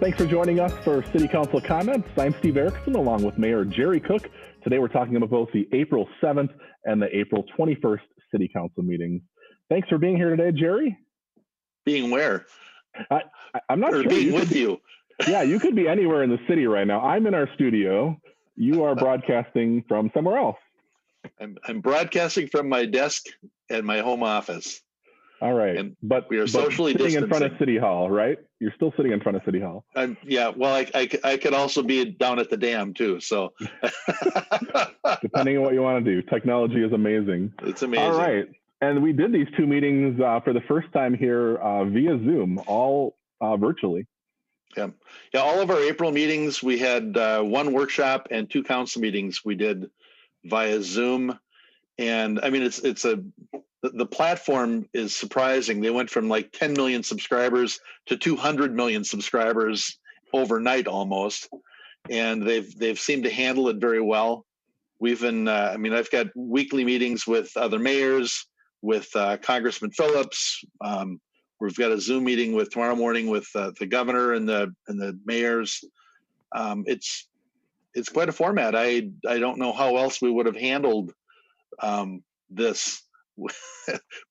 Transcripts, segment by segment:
Thanks for joining us for City Council Comments. I'm Steve Erickson along with Mayor Jerry Cook. Today we're talking about both the April 7th and the April 21st City Council meetings. Thanks for being here today, Jerry. Being where? I'm not sure. Being with you. Yeah, you could be anywhere in the city right now. I'm in our studio. You are broadcasting from somewhere else. I'm broadcasting from my desk at my home office. All right, but we are socially sitting distancing in front of City Hall, right? You're still sitting in front of City Hall. Yeah, well, I could also be down at the dam too. So, depending on what you want to do, technology is amazing. It's amazing. All right, and we did these two meetings for the first time here via Zoom, all virtually. Yeah. All of our April meetings, we had one workshop and two council meetings we did via Zoom, and I mean the platform is surprising. They went from like 10 million subscribers to 200 million subscribers overnight almost, and they've seemed to handle it very well. We've been, I've got weekly meetings with other mayors, with Congressman Phillips. We've got a Zoom meeting tomorrow morning with the governor and the mayors. It's quite a format. I don't know how else we would have handled this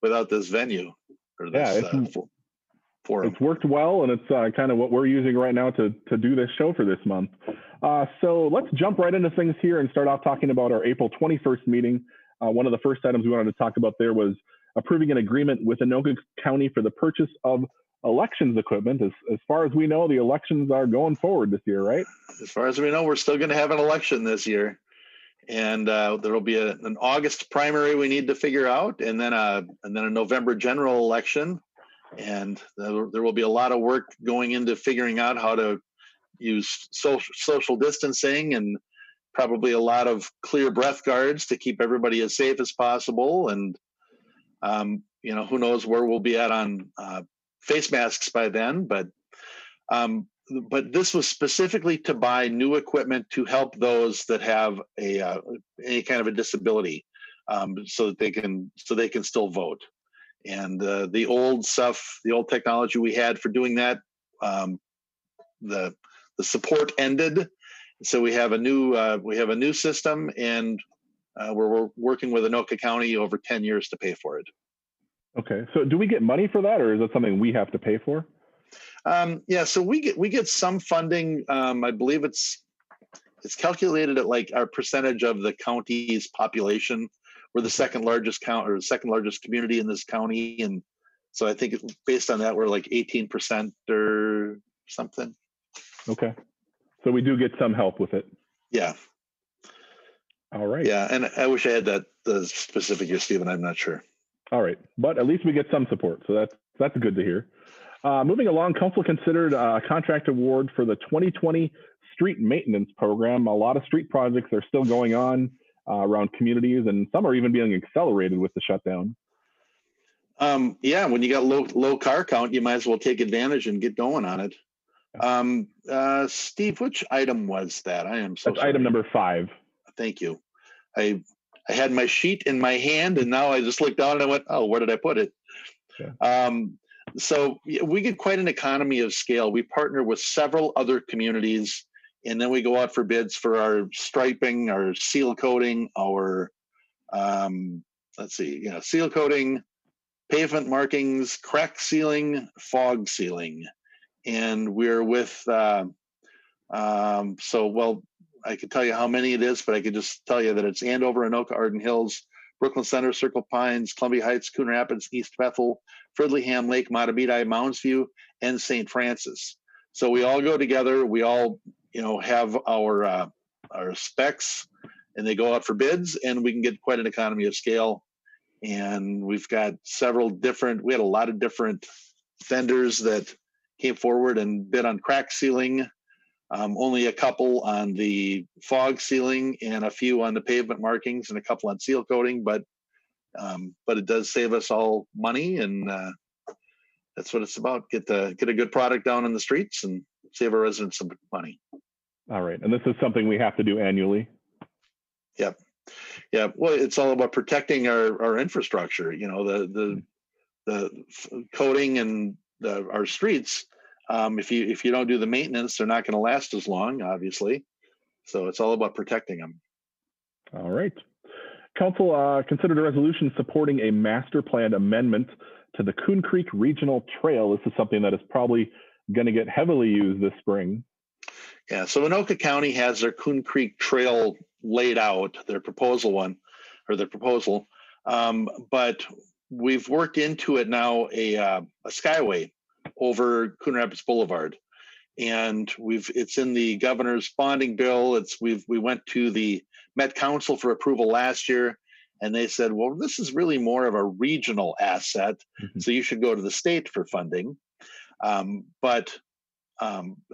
without this venue or this forum. It's worked well, and it's kind of what we're using right now to do this show for this month. So let's jump right into things here and start off talking about our April 21st meeting. One of the first items we wanted to talk about there was approving an agreement with Anoka County for the purchase of elections equipment. As far as we know, the elections are going forward this year, right? As far as we know, we're still going to have an election this year. And there will be an August primary we need to figure out, and then a November general election. And there will be a lot of work going into figuring out how to use social distancing, and probably a lot of clear breath guards to keep everybody as safe as possible. And who knows where we'll be at on face masks by then, but this was specifically to buy new equipment to help those that have any kind of a disability, so that they can still vote. And the old technology we had for doing that, the support ended, so we have a new system, and we're working with Anoka County over 10 years to pay for it. Okay, so do we get money for that, or is that something we have to pay for? So we get some funding. I believe it's calculated at like our percentage of the county's population. We're the second largest community in this county, and so I think based on that, we're like 18% or something. Okay, so we do get some help with it. Yeah. All right. Yeah, and I wish I had the specific year, Stephen. I'm not sure. All right, but at least we get some support, so that's good to hear. Moving along, council considered a contract award for the 2020 street maintenance program. A lot of street projects are still going on around communities, and some are even being accelerated with the shutdown. When you got low car count, you might as well take advantage and get going on it. Steve, which item was that? I am so That's sorry. Item number 5. Thank you. I had my sheet in my hand, and now I just looked down and I went, oh, where did I put it? Yeah. So we get quite an economy of scale. We partner with several other communities, and then we go out for bids for our striping, our seal coating, our seal coating, pavement markings, crack sealing, fog sealing, and we're with. I could tell you how many it is, but I could just tell you that it's Andover, Anoka, Arden Hills, Brooklyn Center, Circle Pines, Columbia Heights, Coon Rapids, East Bethel, Fridley-Ham Lake, Matabidi, Mounds View, and St. Francis. So we all go together. We all, have our specs, and they go out for bids, and we can get quite an economy of scale. And we've got we had a lot of different vendors that came forward and bid on crack sealing. Only a couple on the fog sealing, and a few on the pavement markings, and a couple on seal coating. But it does save us all money, and that's what it's about. Get a good product down in the streets and save our residents some money. All right, and this is something we have to do annually. Yep. Yeah. Well, it's all about protecting our infrastructure. The coating and our streets. If you don't do the maintenance, they're not going to last as long, obviously. So it's all about protecting them. All right. Council considered a resolution supporting a master plan amendment to the Coon Creek Regional Trail. This is something that is probably going to get heavily used this spring. Yeah, so Anoka County has their Coon Creek Trail laid out, their proposal. But we've worked into it now a skyway over Coon Rapids Boulevard, and it's in the governor's bonding bill. We went to the Met Council for approval last year, and they said, well, this is really more of a regional asset, so you should go to the state for funding.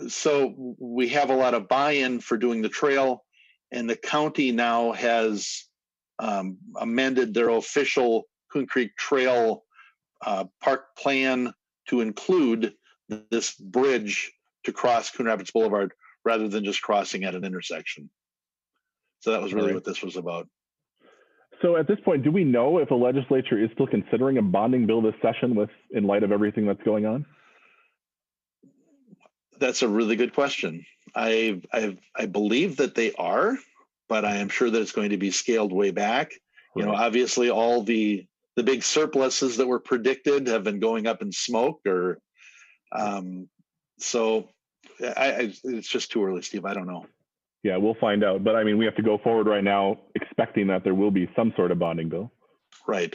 So we have a lot of buy-in for doing the trail, and the county now has amended their official Coon Creek Trail park plan to include this bridge to cross Coon Rapids Boulevard rather than just crossing at an intersection. So that was really what this was about. So at this point, do we know if the legislature is still considering a bonding bill this session in light of everything that's going on? That's a really good question. I believe that they are, but I am sure that it's going to be scaled way back. Right. You know, obviously all the big surpluses that were predicted have been going up in smoke, so it's just too early, Steve. I don't know. Yeah, we'll find out. But I mean, we have to go forward right now expecting that there will be some sort of bonding bill. Right.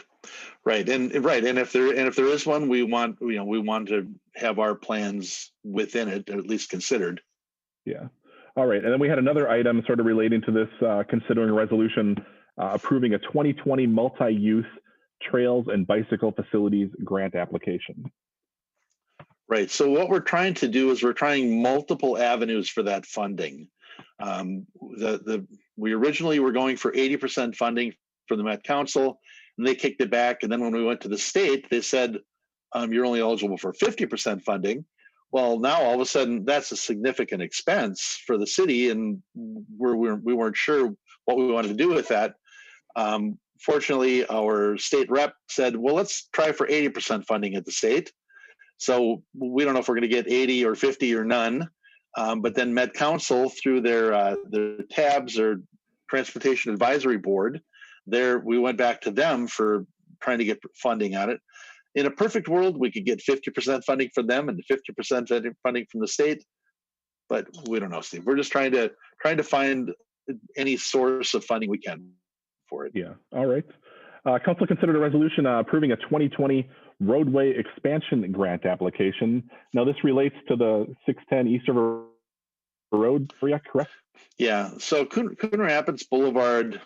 And if there is one, we want to have our plans within it, or at least considered. Yeah. All right. And then we had another item sort of relating to this, considering a resolution approving a 2020 multi-use trails and bicycle facilities grant application. Right. So what we're trying to do is we're trying multiple avenues for that funding. We originally were going for 80% funding for the Met Council, and they kicked it back. And then when we went to the state, they said, you're only eligible for 50% funding. Well, now all of a sudden that's a significant expense for the city, and we weren't sure what we wanted to do with that. Fortunately, our state rep said, well, let's try for 80% funding at the state. So we don't know if we're going to get 80 or 50 or none. But then Met Council, through their tabs or Transportation Advisory Board, we went back to them for trying to get funding on it. In a perfect world, we could get 50% funding from them and 50% funding from the state, but we don't know, Steve. We're just trying to find any source of funding we can for it. Yeah. All right. Council considered a resolution approving a 2020 Roadway Expansion grant application. Now, this relates to the 610 East River Road area, correct? Yeah. So Coon Rapids Boulevard,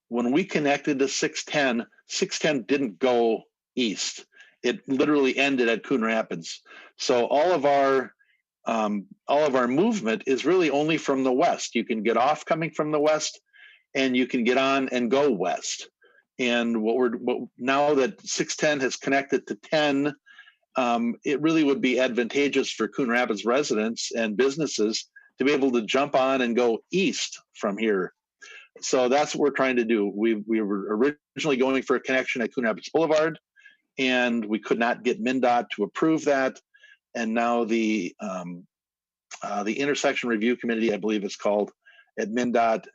when we connected to 610 didn't go east. It literally ended at Coon Rapids. So all of our movement is really only from the west. You can get off coming from the west, and you can get on and go west. And now that 610 has connected to 10, it really would be advantageous for Coon Rapids residents and businesses to be able to jump on and go east from here. So that's what we're trying to do. We were originally going for a connection at Coon Rapids Boulevard, and we could not get MnDOT to approve that. And now the Intersection Review Committee, I believe it's called, at MnDOT,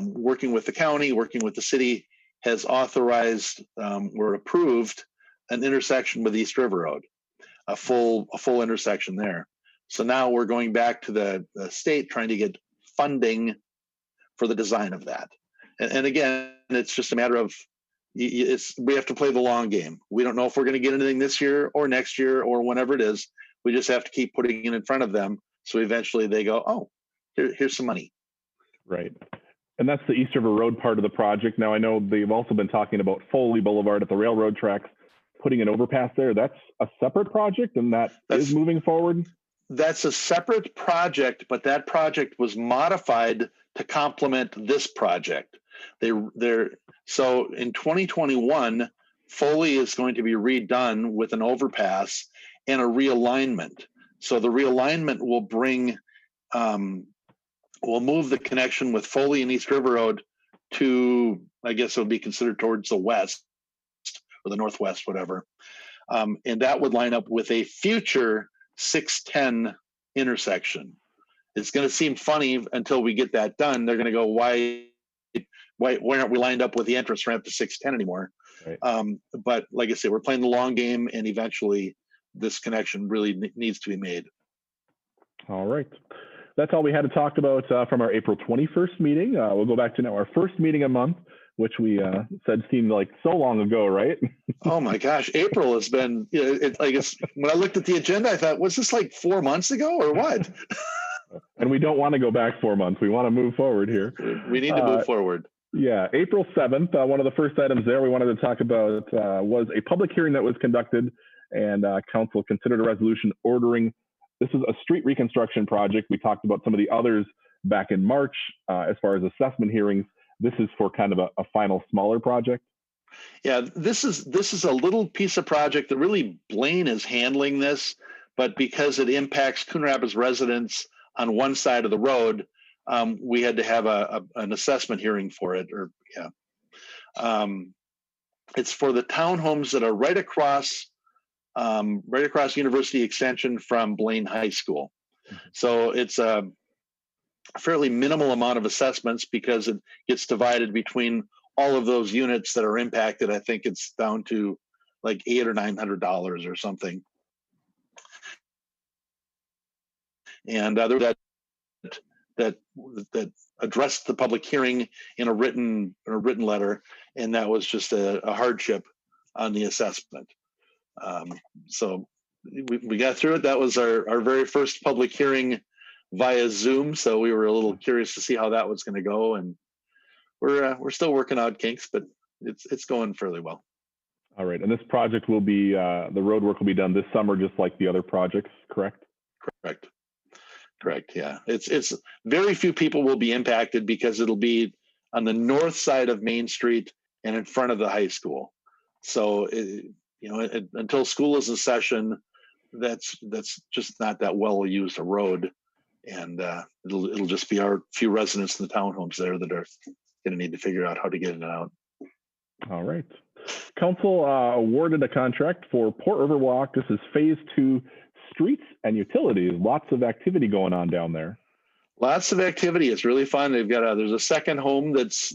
working with the county, working with the city, has authorized or approved an intersection with East River Road, a full intersection there. So now we're going back to the state trying to get funding for the design of that. And again, it's just a matter of we have to play the long game. We don't know if we're going to get anything this year or next year or whenever it is. We just have to keep putting it in front of them. So eventually they go, oh, here's some money. Right. And that's the East River Road part of the project. Now, I know they've also been talking about Foley Boulevard at the railroad tracks, putting an overpass there. That's a separate project, and that's moving forward? That's a separate project, but that project was modified to complement this project. So in 2021, Foley is going to be redone with an overpass and a realignment. So the realignment will bring... we'll move the connection with Foley and East River Road to, I guess it would be considered towards the west or the northwest, whatever. And that would line up with a future 610 intersection. It's going to seem funny until we get that done. They're going to go, why aren't we lined up with the entrance ramp to 610 anymore? Right. But like I said, we're playing the long game, and eventually this connection really needs to be made. All right. That's all we had to talk about from our April 21st meeting. We'll go back to now our first meeting a month, which we said seemed like so long ago, right? Oh my gosh, April has been, when I looked at the agenda, I thought, was this like 4 months ago or what? And we don't want to go back 4 months. We want to move forward here. We need to move forward. Yeah, April 7th, one of the first items there we wanted to talk about was a public hearing that was conducted, and council considered a resolution ordering. This is a street reconstruction project. We talked about some of the others back in March as far as assessment hearings. This is for kind of a final smaller project. Yeah, this is a little piece of project that really Blaine is handling this, but because it impacts Coon Rapids residents on one side of the road, we had to have an assessment hearing for it. It's for the townhomes that are right across University Extension from Blaine High School. So it's a fairly minimal amount of assessments because it gets divided between all of those units that are impacted. I think it's down to like $800 or $900 or something. And there that addressed the public hearing in a written letter, and that was just a hardship on the assessment. So we got through it. That was our very first public hearing via Zoom. So we were a little curious to see how that was going to go, and we're still working out kinks, but it's going fairly well. All right, and this project will be the road work will be done this summer, just like the other projects, correct? Correct. Yeah, it's very few people will be impacted because it'll be on the north side of Main Street and in front of the high school. So until school is in session, that's just not that well used a road, and it'll just be our few residents in the townhomes there that are going to need to figure out how to get it out. All right. Council awarded a contract for Port River Walk. This is phase 2, streets and utilities. Lots of activity going on down there. Lots of activity. It's really fun. There's a second home that's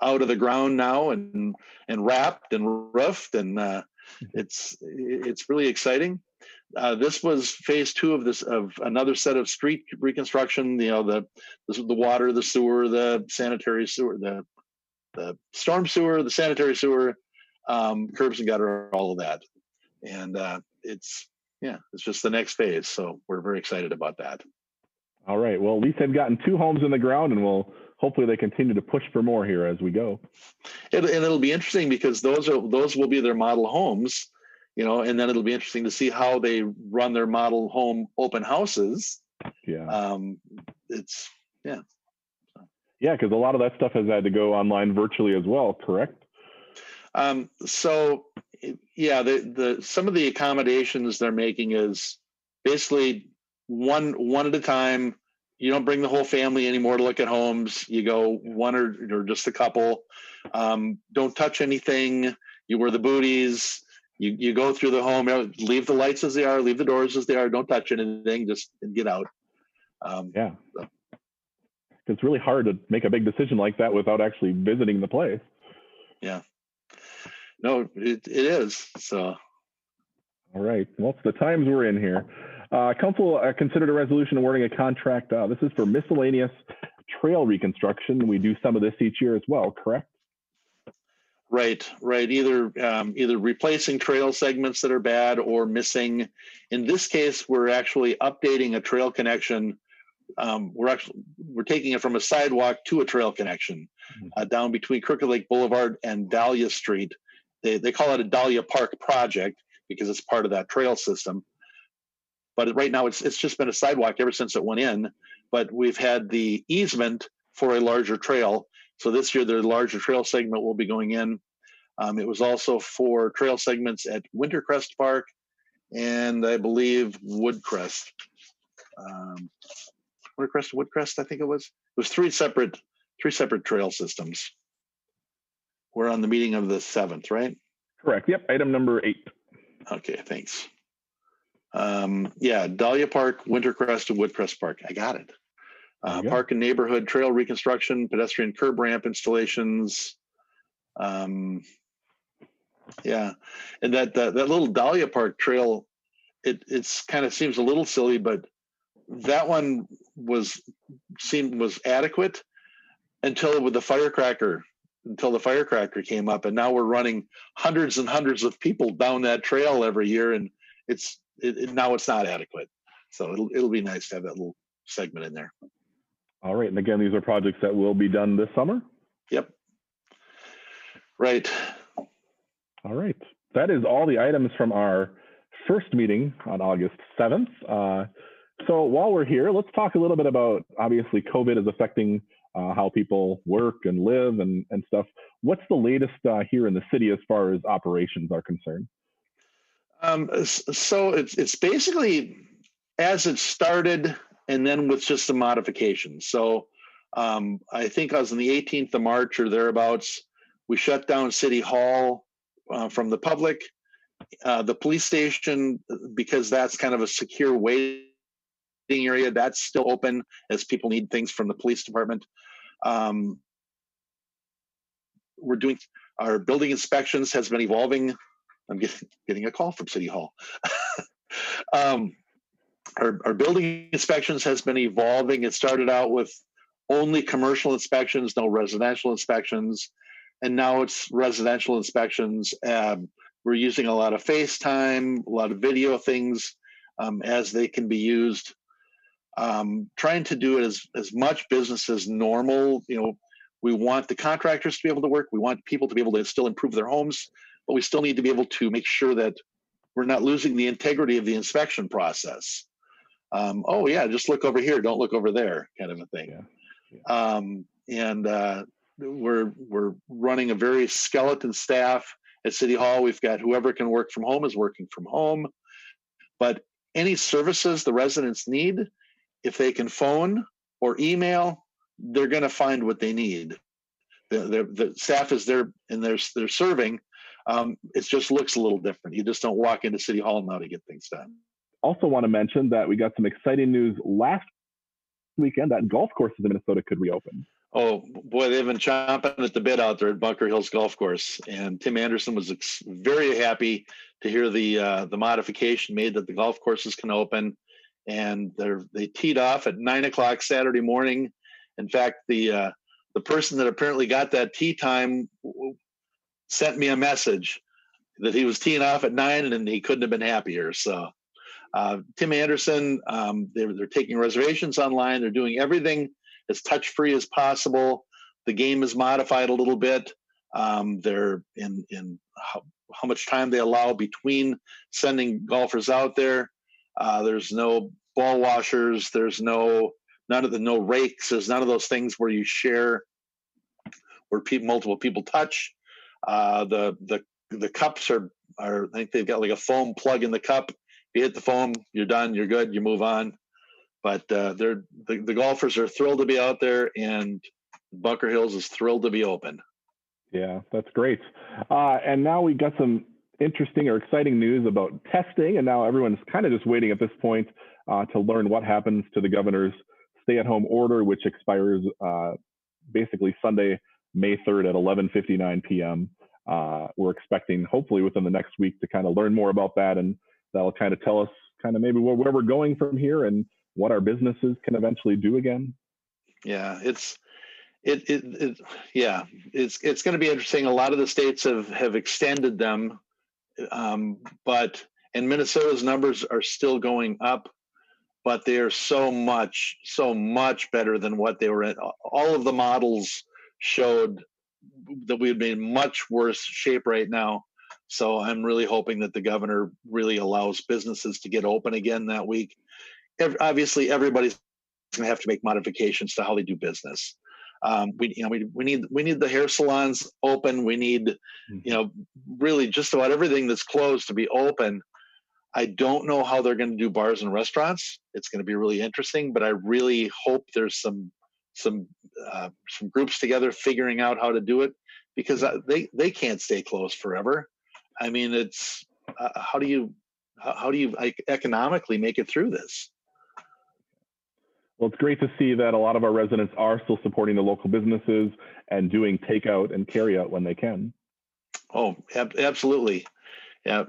out of the ground now and wrapped and roofed, and it's really exciting. This was phase 2 of another set of street reconstruction. The water, the sewer, the sanitary sewer, the storm sewer, the sanitary sewer, curbs and gutter, all of that, and it's just the next phase. So we're very excited about that. All right. Well, at least they've gotten 2 homes in the ground, and hopefully they continue to push for more here as we go. It'll be interesting because those will be their model homes, and then it'll be interesting to see how they run their model home open houses. Yeah. Yeah, because a lot of that stuff has had to go online virtually as well, correct? So yeah, some of the accommodations they're making is basically one at a time. You don't bring the whole family anymore to look at homes. You go one or just a couple. Don't touch anything. You wear the booties. You go through the home. Leave the lights as they are. Leave the doors as they are. Don't touch anything. Just get out. Yeah. So. It's really hard to make a big decision like that without actually visiting the place. Yeah. No, it is. So. All right. Well, it's the times we're in here. Council considered a resolution awarding a contract. This is for miscellaneous trail reconstruction. We do some of this each year as well, correct? Right. Either replacing trail segments that are bad or missing. In this case, we're actually updating a trail connection. We're taking it from a sidewalk to a trail connection down between Crooked Lake Boulevard and Dahlia Street. They call it a Dahlia Park project because it's part of that trail system. But right now it's just been a sidewalk ever since it went in. But we've had the easement for a larger trail. So this year the larger trail segment will be going in. It was also for trail segments at Wintercrest Park and I believe Woodcrest. Woodcrest, I think it was. It was three separate trail systems. We're on the meeting of the 7th, right? Correct. Yep. Item number 8. Okay, thanks. Dahlia Park, Wintercrest, and Woodcrest Park. I got it. Park and neighborhood trail reconstruction, pedestrian curb ramp installations. And that little Dahlia Park trail, it's kind of seems a little silly, but that one was adequate until the firecracker came up, and now we're running hundreds and hundreds of people down that trail every year, and now it's not adequate. So it'll be nice to have that little segment in there. All right, and again, these are projects that will be done this summer? Yep. Right. All right. That is all the items from our first meeting on August 7th. So while we're here, let's talk a little bit about, obviously, COVID is affecting how people work and live and stuff. What's the latest here in the city as far as operations are concerned? So it's basically as it started, and then with just some modifications. So I think I was on the 18th of March or thereabouts. We shut down City Hall from the public. The police station, because that's kind of a secure waiting area, that's still open as people need things from the police department. We're doing our building inspections has been evolving. I'm getting a call from City Hall. Our building inspections has been evolving. It started out with only commercial inspections, no residential inspections, and now it's residential inspections. We're using a lot of FaceTime, a lot of video things as they can be used. Trying to do it as much business as normal. We want the contractors to be able to work. We want people to be able to still improve their homes, but we still need to be able to make sure that we're not losing the integrity of the inspection process. Just look over here, don't look over there, kind of a thing. We're running a very skeleton staff at City Hall. We've got whoever can work from home is working from home, but any services the residents need, if they can phone or email, they're going to find what they need. The staff is there and they're serving. It just looks a little different. You just don't walk into City Hall now to get things done. Also want to mention that we got some exciting news last weekend that golf courses in Minnesota could reopen. Oh boy, they've been chomping at the bit out there at Bunker Hills Golf Course, and Tim Anderson was very happy to hear the modification made that the golf courses can open, and they teed off at 9 o'clock Saturday morning. In fact, the person that apparently got that tee time sent me a message that he was teeing off at 9 and he couldn't have been happier. So Tim Anderson, they're taking reservations online. They're doing everything as touch-free as possible. The game is modified a little bit. They're in how much time they allow between sending golfers out there. There's no ball washers. There's no rakes. There's none of those things where you share, where multiple people touch. The cups are I think they've got like a foam plug in the cup. You hit the foam, you're done, you're good, you move on. But the golfers are thrilled to be out there, and Bunker Hills is thrilled to be open. Yeah, that's great. And now we got some interesting or exciting news about testing, and now everyone's kind of just waiting at this point to learn what happens to the governor's stay-at-home order, which expires basically Sunday, May 3rd at 11:59 p.m. We're expecting, hopefully within the next week, to kind of learn more about that, and that'll kind of tell us kind of maybe where we're going from here and what our businesses can eventually do again. Yeah, it's going to be interesting. A lot of the states have extended them, but Minnesota's numbers are still going up, but they are so much better than what they were in. All of the models showed that we'd be in much worse shape right now. So I'm really hoping that the governor really allows businesses to get open again that week. Obviously, everybody's going to have to make modifications to how they do business. We need the hair salons open. We need, really just about everything that's closed to be open. I don't know how they're going to do bars and restaurants. It's going to be really interesting, but I really hope there's some groups together figuring out how to do it, because they can't stay closed forever. I mean, it's how do you how do you economically make it through this? Well, it's great to see that a lot of our residents are still supporting the local businesses and doing takeout and carryout when they can. Oh, absolutely. Yeah,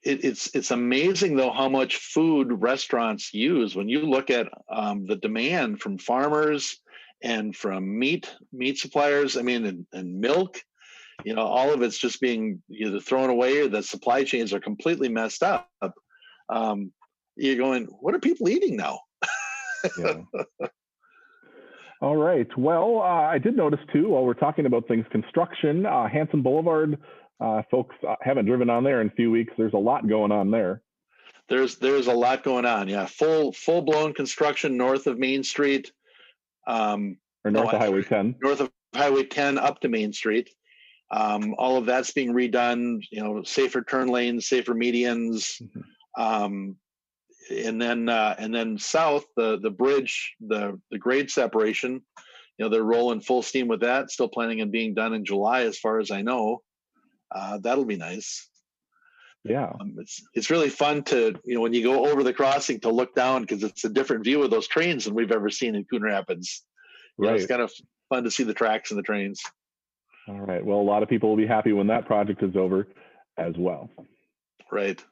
it's amazing though how much food restaurants use. When you look at the demand from farmers and from meat suppliers, I mean, and milk, all of it's just being either thrown away or the supply chains are completely messed up. You're going, what are people eating now? Yeah. All right. Well, I did notice too, while we're talking about things, construction, Hampton Boulevard, folks haven't driven on there in a few weeks. There's a lot going on there. There's a lot going on. Yeah. Full blown construction north of Main Street. Or north of Highway 10. North of Highway 10 up to Main Street. All of that's being redone, safer turn lanes, safer medians. Mm-hmm. And then south, the bridge, the grade separation, they're rolling full steam with that. Still planning on being done in July, as far as I know. That'll be nice. Yeah, it's really fun to when you go over the crossing to look down, because it's a different view of those trains than we've ever seen in Coon Rapids. Right. It's kind of fun to see the tracks and the trains. All right. Well, a lot of people will be happy when that project is over as well. Right.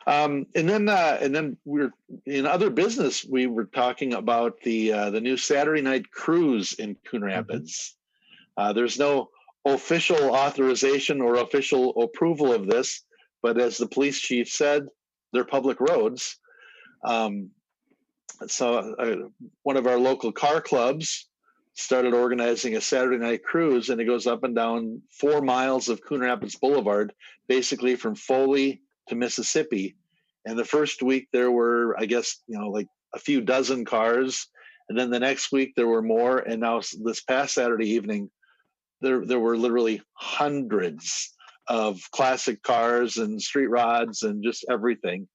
And then we're in other business. We were talking about the new Saturday night cruise in Coon Rapids. Mm-hmm. There's no official authorization or official approval of this, but as the police chief said, they're public roads. So one of our local car clubs started organizing a Saturday night cruise, and it goes up and down 4 miles of Coon Rapids Boulevard, basically from Foley to Mississippi. And the first week there were, I guess, like a few dozen cars. And then the next week there were more. And now this past Saturday evening, there were literally hundreds of classic cars and street rods and just everything.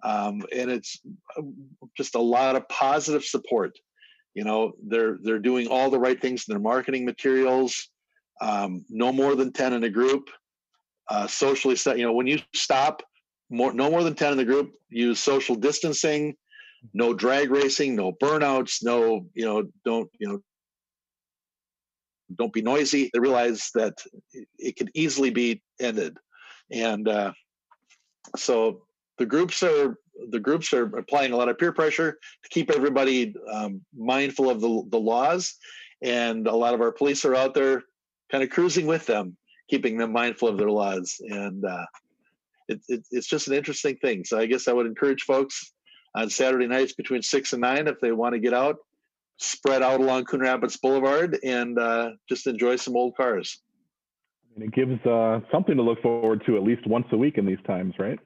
And it's just a lot of positive support. They're doing all the right things in their marketing materials. No more than 10 in a group. Socially set. When you stop, no more than 10 in the group. Use social distancing. No drag racing. No burnouts. No, don't be noisy. They realize that it could easily be ended, and so the groups are applying a lot of peer pressure to keep everybody mindful of the laws, and a lot of our police are out there kind of cruising with them, keeping them mindful of their laws, and it's just an interesting thing. So I guess I would encourage folks on Saturday nights between 6 and 9, if they want to get out, spread out along Coon Rapids Boulevard and just enjoy some old cars. And it gives something to look forward to at least once a week in these times, right?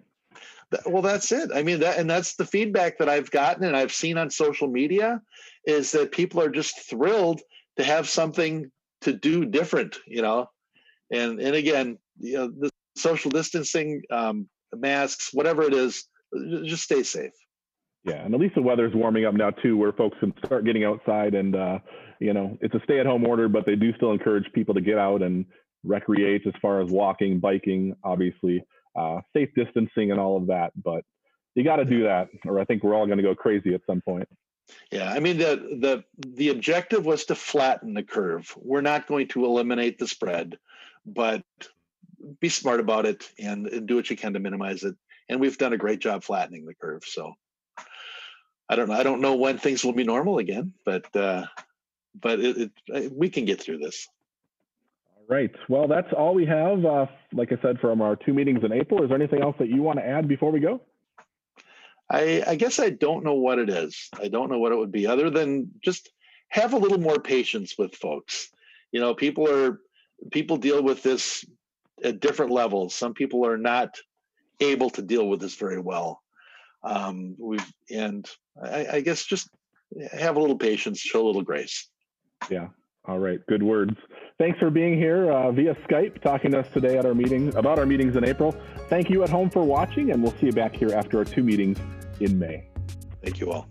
Well, that's it. I mean, that's the feedback that I've gotten and I've seen on social media, is that people are just thrilled to have something to do different, and again, the social distancing, masks, whatever it is, just stay safe. Yeah, and at least the weather's warming up now too, where folks can start getting outside, and it's a stay-at-home order, but they do still encourage people to get out and recreate as far as walking, biking, obviously, safe distancing and all of that. But you got to do that, or I think we're all going to go crazy at some point. Yeah, I mean, the objective was to flatten the curve. We're not going to eliminate the spread, but be smart about it and do what you can to minimize it. And we've done a great job flattening the curve. So I don't know when things will be normal again, but we can get through this. All right. Well, that's all we have. Like I said, from our 2 meetings in April. Is there anything else that you want to add before we go? I guess I don't know what it is. I don't know what it would be, other than just have a little more patience with folks. People deal with this at different levels. Some people are not able to deal with this very well. I guess just have a little patience, show a little grace. Yeah. All right. Good words. Thanks for being here via Skype, talking to us today at our meeting about our meetings in April. Thank you at home for watching, and we'll see you back here after our 2 meetings in May. Thank you all.